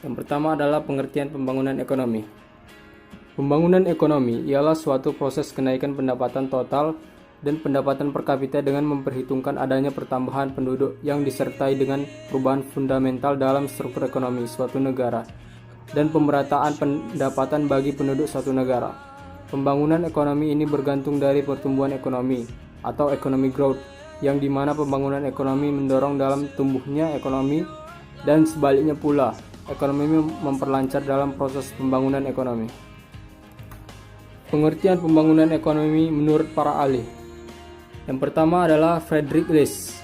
Yang pertama adalah pengertian pembangunan ekonomi. Pembangunan ekonomi ialah suatu proses kenaikan pendapatan total dan pendapatan per kapita dengan memperhitungkan adanya pertambahan penduduk yang disertai dengan perubahan fundamental dalam struktur ekonomi suatu negara dan pemerataan pendapatan bagi penduduk suatu negara. Pembangunan ekonomi ini bergantung dari pertumbuhan ekonomi atau economic growth, yang dimana pembangunan ekonomi mendorong dalam tumbuhnya ekonomi dan sebaliknya pula, ekonomi memperlancar dalam proses pembangunan ekonomi. Pengertian pembangunan ekonomi menurut para ahli. Yang pertama adalah Friedrich List.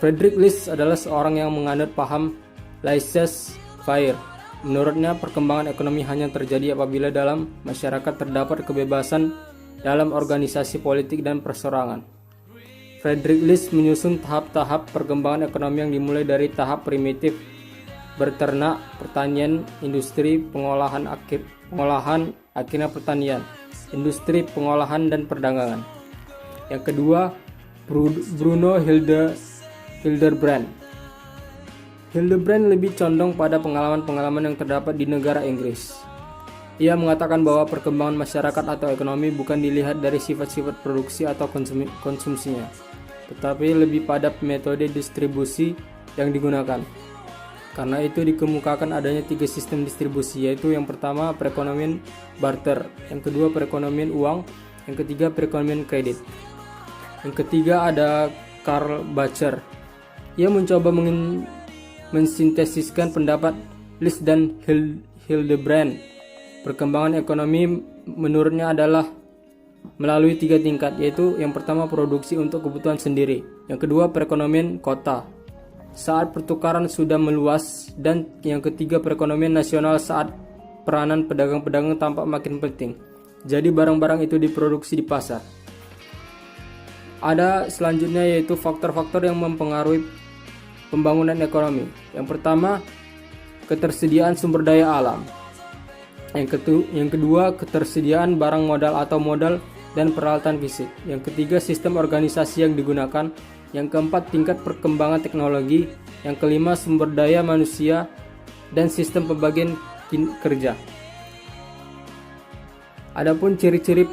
Friedrich List adalah seorang yang menganut paham laissez-faire. Menurutnya, perkembangan ekonomi hanya terjadi apabila dalam masyarakat terdapat kebebasan dalam organisasi politik dan perseorangan. Friedrich List menyusun tahap-tahap perkembangan ekonomi yang dimulai dari tahap primitif, berternak, pertanian, industri, pengolahan, akhirnya pertanian, industri, pengolahan, dan perdagangan. Yang kedua, Bruno Hildebrand. Hildebrand lebih condong pada pengalaman-pengalaman yang terdapat di negara Inggris. Ia mengatakan bahwa perkembangan masyarakat atau ekonomi bukan dilihat dari sifat-sifat produksi atau konsumsinya, tetapi lebih pada metode distribusi yang digunakan. Karena itu dikemukakan adanya 3 sistem distribusi, yaitu yang pertama perekonomian barter, yang kedua perekonomian uang, yang ketiga perekonomian kredit. Yang ketiga ada Karl Bacher. Ia mencoba mensintesiskan pendapat List dan Hildebrand. Perkembangan ekonomi menurutnya adalah melalui 3 tingkat, yaitu yang pertama produksi untuk kebutuhan sendiri, yang kedua perekonomian kota saat pertukaran sudah meluas, dan yang ketiga perekonomian nasional saat peranan pedagang-pedagang tampak makin penting. Jadi barang-barang itu diproduksi di pasar. Ada selanjutnya yaitu faktor-faktor yang mempengaruhi pembangunan ekonomi. Yang pertama, ketersediaan sumber daya alam. Yang kedua, ketersediaan barang modal atau modal dan peralatan fisik. Yang ketiga, sistem organisasi yang digunakan. Yang keempat, tingkat perkembangan teknologi. Yang kelima, sumber daya manusia dan sistem pembagian kerja. Adapun ciri-ciri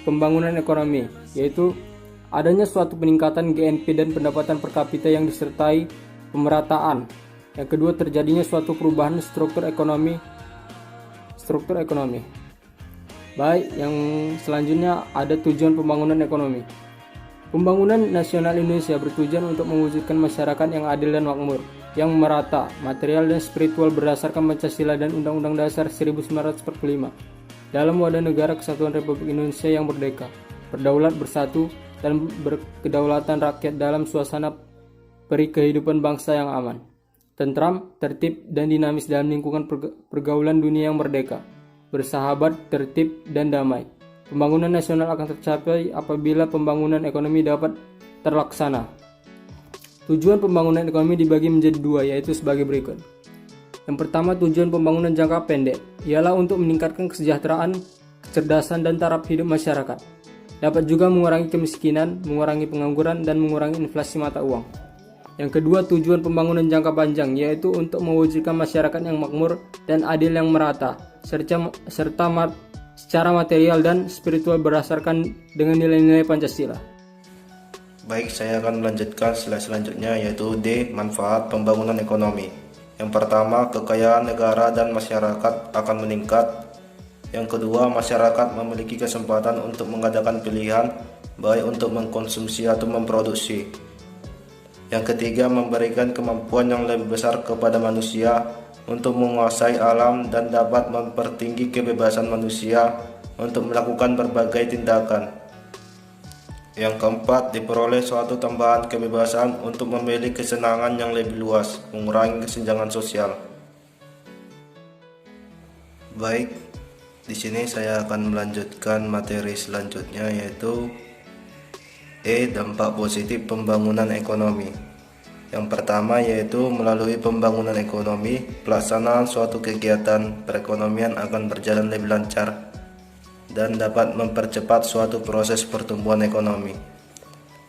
pembangunan ekonomi, yaitu adanya suatu peningkatan GNP dan pendapatan per kapita yang disertai pemerataan. Yang kedua, terjadinya suatu perubahan struktur ekonomi. Baik, yang selanjutnya ada tujuan pembangunan ekonomi. Pembangunan nasional Indonesia bertujuan untuk mewujudkan masyarakat yang adil dan makmur, yang merata, material dan spiritual berdasarkan Pancasila dan Undang-Undang Dasar 1945, dalam wadah negara kesatuan Republik Indonesia yang merdeka, berdaulat, bersatu, dan berkedaulatan rakyat dalam suasana peri kehidupan bangsa yang aman, tentram, tertib, dan dinamis dalam lingkungan pergaulan dunia yang merdeka, bersahabat, tertib, dan damai. Pembangunan nasional akan tercapai apabila pembangunan ekonomi dapat terlaksana. Tujuan pembangunan ekonomi dibagi menjadi 2, yaitu sebagai berikut. Yang pertama, tujuan pembangunan jangka pendek ialah untuk meningkatkan kesejahteraan, kecerdasan, dan taraf hidup masyarakat. Dapat juga mengurangi kemiskinan, mengurangi pengangguran, dan mengurangi inflasi mata uang. Yang kedua, tujuan pembangunan jangka panjang yaitu untuk mewujudkan masyarakat yang makmur dan adil yang merata, serta secara material dan spiritual berdasarkan dengan nilai-nilai Pancasila. Baik, saya akan melanjutkan slide selanjutnya, yaitu D. Manfaat pembangunan ekonomi. Yang pertama, kekayaan negara dan masyarakat akan meningkat. Yang kedua, masyarakat memiliki kesempatan untuk mengadakan pilihan, baik untuk mengkonsumsi atau memproduksi. Yang ketiga, memberikan kemampuan yang lebih besar kepada manusia untuk menguasai alam dan dapat mempertinggi kebebasan manusia untuk melakukan berbagai tindakan. Yang keempat, diperoleh suatu tambahan kebebasan untuk memilih kesenangan yang lebih luas, mengurangi kesenjangan sosial. Baik, di sini saya akan melanjutkan materi selanjutnya, yaitu E. Dampak positif pembangunan ekonomi. Yang pertama yaitu melalui pembangunan ekonomi, pelaksanaan suatu kegiatan perekonomian akan berjalan lebih lancar dan dapat mempercepat suatu proses pertumbuhan ekonomi.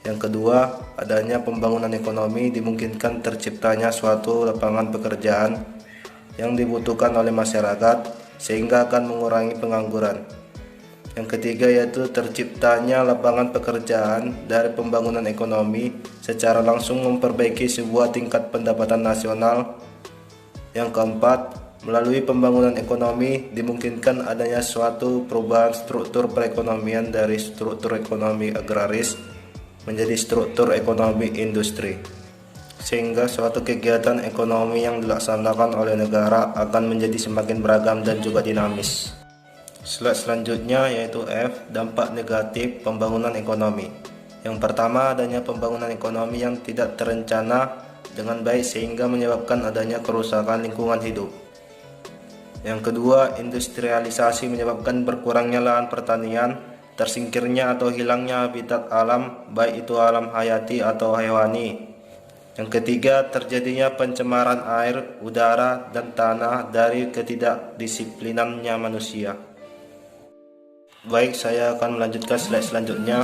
Yang kedua, adanya pembangunan ekonomi dimungkinkan terciptanya suatu lapangan pekerjaan yang dibutuhkan oleh masyarakat sehingga akan mengurangi pengangguran. Yang ketiga yaitu terciptanya lapangan pekerjaan dari pembangunan ekonomi secara langsung memperbaiki sebuah tingkat pendapatan nasional. Yang keempat, melalui pembangunan ekonomi dimungkinkan adanya suatu perubahan struktur perekonomian dari struktur ekonomi agraris menjadi struktur ekonomi industri, sehingga suatu kegiatan ekonomi yang dilaksanakan oleh negara akan menjadi semakin beragam dan juga dinamis. Slide selanjutnya yaitu F, dampak negatif pembangunan ekonomi. Yang pertama, adanya pembangunan ekonomi yang tidak terencana dengan baik sehingga menyebabkan adanya kerusakan lingkungan hidup. Yang kedua, industrialisasi menyebabkan berkurangnya lahan pertanian, tersingkirnya atau hilangnya habitat alam, baik itu alam hayati atau hewani. Yang ketiga, terjadinya pencemaran air, udara, dan tanah dari ketidakdisiplinannya manusia. Baik, saya akan melanjutkan slide selanjutnya,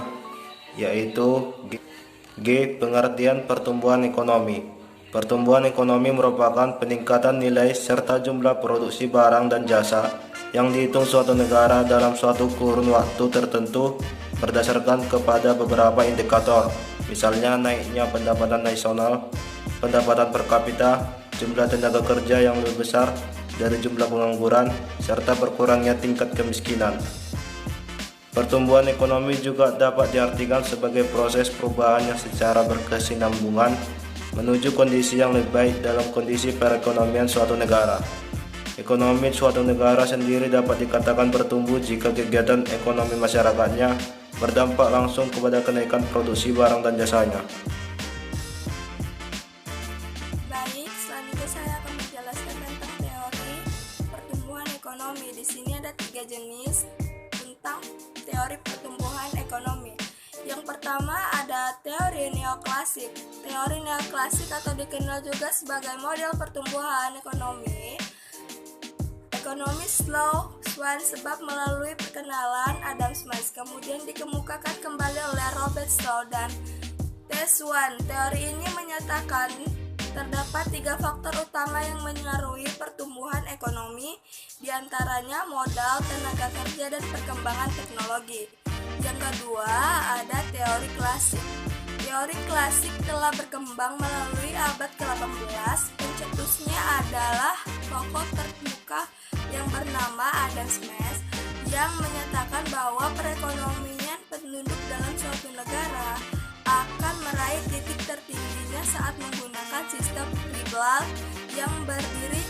yaitu G. Pengertian pertumbuhan ekonomi. Pertumbuhan ekonomi merupakan peningkatan nilai serta jumlah produksi barang dan jasa yang dihitung suatu negara dalam suatu kurun waktu tertentu berdasarkan kepada beberapa indikator, misalnya naiknya pendapatan nasional, pendapatan per kapita, jumlah tenaga kerja yang lebih besar dari jumlah pengangguran, serta berkurangnya tingkat kemiskinan. Pertumbuhan ekonomi juga dapat diartikan sebagai proses perubahan yang secara berkesinambungan menuju kondisi yang lebih baik dalam kondisi perekonomian suatu negara. Ekonomi suatu negara sendiri dapat dikatakan bertumbuh jika kegiatan ekonomi masyarakatnya berdampak langsung kepada kenaikan produksi barang dan jasanya. Baik, selanjutnya saya akan menjelaskan tentang teori pertumbuhan ekonomi. Di sini ada 3 jenis tentang teori pertumbuhan ekonomi. Yang pertama ada teori neoklasik. Teori neoklasik atau dikenal juga sebagai model pertumbuhan ekonomi slow Swan sebab melalui perkenalan Adam Smith kemudian dikemukakan kembali oleh Robert Slow dan T. Swan. Teori ini menyatakan terdapat 3 faktor utama yang mengaruhi pertumbuhan ekonomi, diantaranya modal, tenaga kerja, dan perkembangan teknologi. Yang kedua ada teori klasik. Teori klasik telah berkembang melalui abad ke-18. Pencetusnya adalah tokoh terkemuka yang bernama Adam Smith yang menyatakan bahwa perekonomian penduduk dalam suatu negara akan meraih titik tertingginya saat menggunakan sistem liberal yang berdiri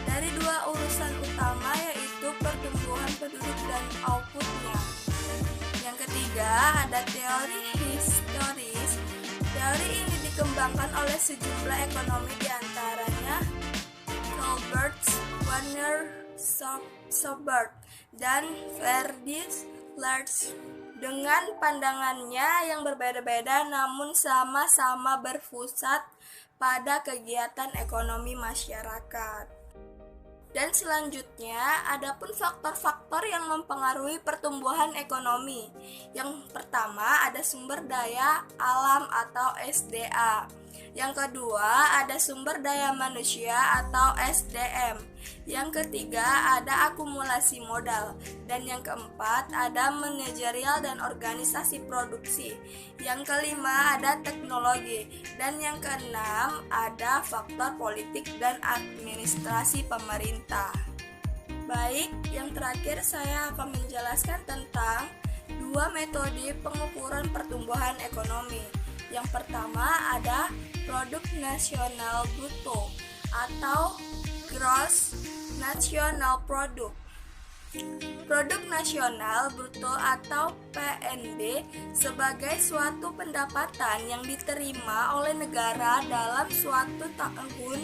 dari 2 urusan utama, yaitu pertumbuhan penduduk dan outputnya. Yang ketiga ada teori historis. Teori ini dikembangkan oleh sejumlah ekonomi, diantaranya Colbert, Werner Schubert, dan Friedrich Lars, dengan pandangannya yang berbeda-beda namun sama-sama berpusat pada kegiatan ekonomi masyarakat. Dan selanjutnya, adapun faktor-faktor yang mempengaruhi pertumbuhan ekonomi. Yang pertama ada sumber daya alam atau SDA. Yang kedua ada sumber daya manusia atau SDM. Yang ketiga ada akumulasi modal. Dan yang keempat ada manajerial dan organisasi produksi. Yang kelima ada teknologi. Dan yang keenam ada faktor politik dan administrasi pemerintah. Baik, yang terakhir saya akan menjelaskan tentang 2 metode pengukuran pertumbuhan ekonomi. Yang pertama ada produk nasional bruto atau gross national product. Produk nasional bruto atau PNB sebagai suatu pendapatan yang diterima oleh negara dalam suatu tahun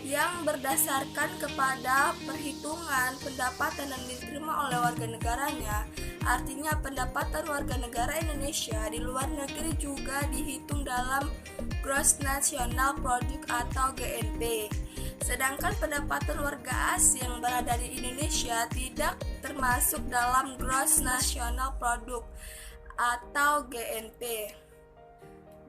yang berdasarkan kepada perhitungan pendapatan yang diterima oleh warga negaranya. Artinya pendapatan warga negara Indonesia di luar negeri juga dihitung dalam Gross National Product atau GNP. Sedangkan pendapatan warga asing yang berada di Indonesia tidak termasuk dalam Gross National Product atau GNP.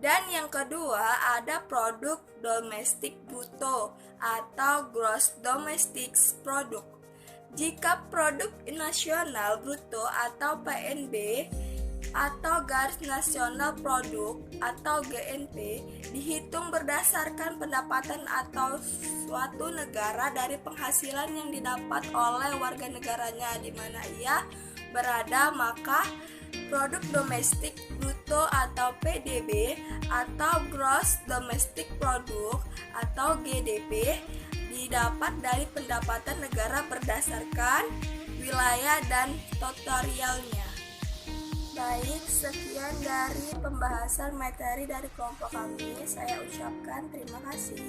Dan yang kedua ada produk domestik bruto atau gross domestic product. Jika produk nasional bruto atau PNB atau garis nasional produk atau GNP dihitung berdasarkan pendapatan atau suatu negara dari penghasilan yang didapat oleh warga negaranya di mana ia berada, maka produk domestik bruto atau PDB atau gross domestic product atau GDP didapat dari pendapatan negara berdasarkan wilayah dan teritorialnya. Baik, sekian dari pembahasan materi dari kelompok kami. Saya ucapkan terima kasih.